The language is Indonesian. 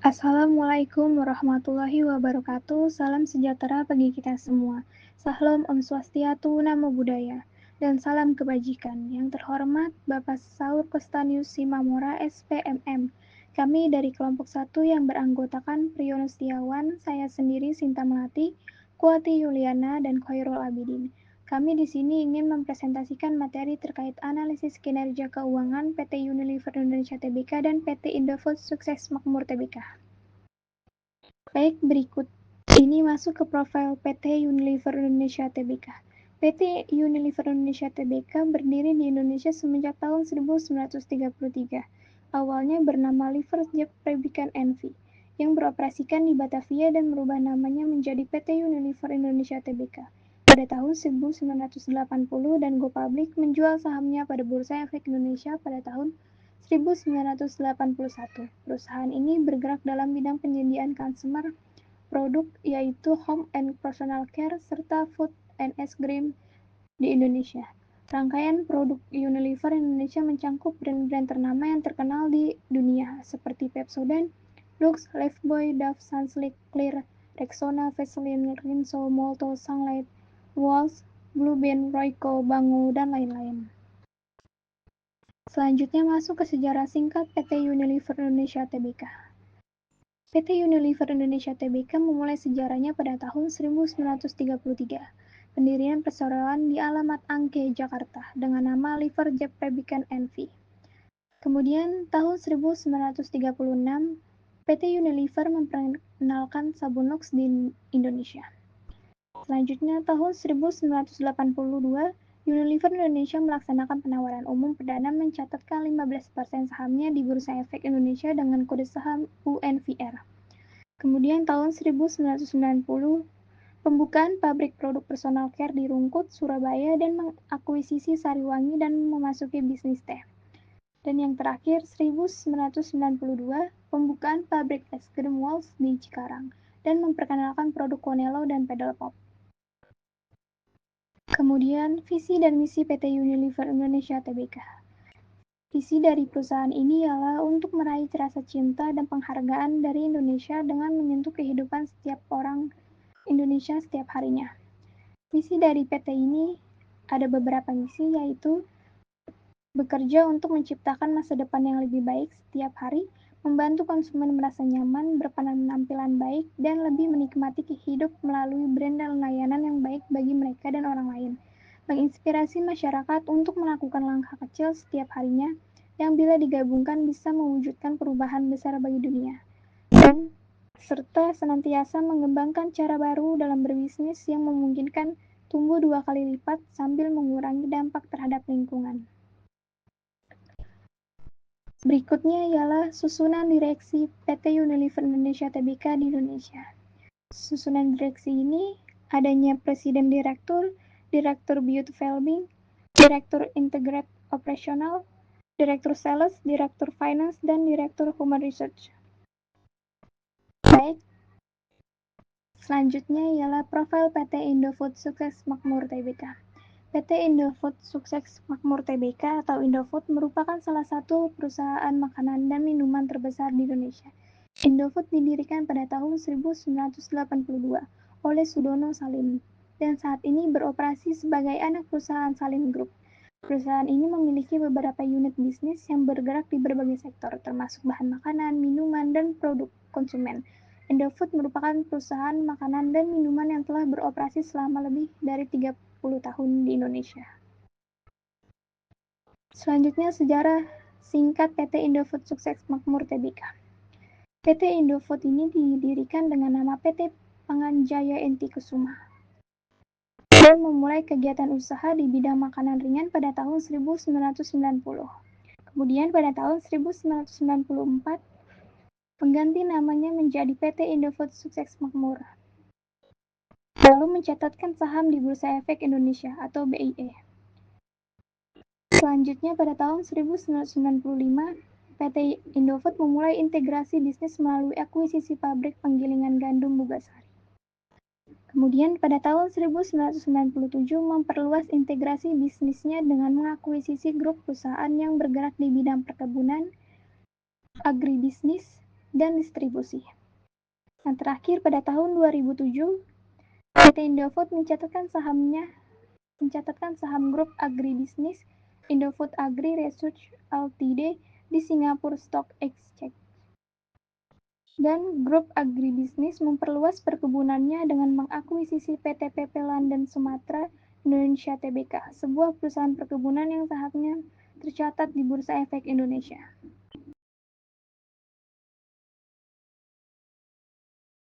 Assalamualaikum warahmatullahi wabarakatuh. Salam sejahtera bagi kita semua. Salam Om Swastiatu, Namo Buddhaya, dan salam kebajikan. Yang terhormat Bapak Saur Kostanius Simamora, SPMM. Kami dari kelompok 1 yang beranggotakan Priyono Setiawan, saya sendiri Sinta Melati, Kuati Yuliana, dan Khairul Abidin. Kami di sini ingin mempresentasikan materi terkait analisis kinerja keuangan PT Unilever Indonesia Tbk dan PT Indofood Sukses Makmur Tbk. Baik, berikut ini masuk ke profil PT Unilever Indonesia Tbk. PT Unilever Indonesia Tbk berdiri di Indonesia semenjak tahun 1933. Awalnya bernama Liver Jeb Fabrikan NV, yang beroperasikan di Batavia dan merubah namanya menjadi PT Unilever Indonesia Tbk pada tahun 1980 dan go public menjual sahamnya pada Bursa Efek Indonesia pada tahun 1981. Perusahaan ini bergerak dalam bidang penyediaan consumer produk yaitu home and personal care serta food and ice cream di Indonesia. Rangkaian produk Unilever Indonesia mencangkup brand-brand ternama yang terkenal di dunia seperti Pepsodent, Lux, Lifebuoy, Dove, Sunsilk, Clear, Rexona, Vaseline, Rinso, Molto, Sunlight, Walls, Blue Band, Royco, Bango, dan lain-lain. Selanjutnya masuk ke sejarah singkat PT Unilever Indonesia Tbk. PT Unilever Indonesia Tbk memulai sejarahnya pada tahun 1933. Pendirian perseroan di alamat Angke, Jakarta, dengan nama Liver Jeb Fabrikan NV. Kemudian tahun 1936, PT Unilever memperkenalkan sabun Lux di Indonesia. Selanjutnya tahun 1982, Unilever Indonesia melaksanakan penawaran umum perdana mencatatkan 15% sahamnya di Bursa Efek Indonesia dengan kode saham UNVR. Kemudian tahun 1990, pembukaan pabrik produk personal care di Rungkut, Surabaya dan mengakuisisi Sariwangi dan memasuki bisnis teh. Dan yang terakhir 1992, pembukaan pabrik es krim Walls di Cikarang dan memperkenalkan produk Konelo dan Pedal Pop. Kemudian, visi dan misi PT Unilever Indonesia Tbk. Visi dari perusahaan ini ialah untuk meraih rasa cinta dan penghargaan dari Indonesia dengan menyentuh kehidupan setiap orang Indonesia setiap harinya. Misi dari PT ini ada beberapa misi, yaitu bekerja untuk menciptakan masa depan yang lebih baik setiap hari, membantu konsumen merasa nyaman, berpenampilan baik, dan lebih menikmati hidup melalui brand dan layanan yang baik bagi mereka dan orang lain. Menginspirasi masyarakat untuk melakukan langkah kecil setiap harinya yang bila digabungkan bisa mewujudkan perubahan besar bagi dunia. Dan serta senantiasa mengembangkan cara baru dalam berbisnis yang memungkinkan tumbuh 2 kali lipat sambil mengurangi dampak terhadap lingkungan. Berikutnya ialah susunan direksi PT Unilever Indonesia Tbk di Indonesia. Susunan direksi ini adanya Presiden Direktur, Direktur Beauty Wellbeing, Direktur Integrated Operational, Direktur Sales, Direktur Finance, dan Direktur Human Research. Baik, selanjutnya ialah profil PT Indofood Sukses Makmur Tbk. PT Indofood Sukses Makmur Tbk atau Indofood merupakan salah satu perusahaan makanan dan minuman terbesar di Indonesia. Indofood didirikan pada tahun 1982 oleh Sudono Salim dan saat ini beroperasi sebagai anak perusahaan Salim Group. Perusahaan ini memiliki beberapa unit bisnis yang bergerak di berbagai sektor, termasuk bahan makanan, minuman, dan produk konsumen. Indofood merupakan perusahaan makanan dan minuman yang telah beroperasi selama lebih dari 30 tahun di Indonesia. Selanjutnya sejarah singkat PT Indofood Sukses Makmur Tbk. PT Indofood ini didirikan dengan nama PT Panganjaya Inti Kusuma dan memulai kegiatan usaha di bidang makanan ringan pada tahun 1990. Kemudian pada tahun 1994 pengganti namanya menjadi PT Indofood Sukses Makmur. Lalu mencatatkan saham di Bursa Efek Indonesia atau BIE. Selanjutnya pada tahun 1995, PT Indofood memulai integrasi bisnis melalui akuisisi pabrik penggilingan gandum Bugasari. Kemudian pada tahun 1997 memperluas integrasi bisnisnya dengan mengakuisisi grup perusahaan yang bergerak di bidang perkebunan, agribisnis, dan distribusi. Yang terakhir, pada tahun 2007, PT Indofood mencatatkan saham grup agribisnis Indofood Agri Research Ltd di Singapore Stock Exchange. Dan grup agribisnis memperluas perkebunannya dengan mengakuisisi PT PP London Sumatera Indonesia Tbk, sebuah perusahaan perkebunan yang sahamnya tercatat di Bursa Efek Indonesia.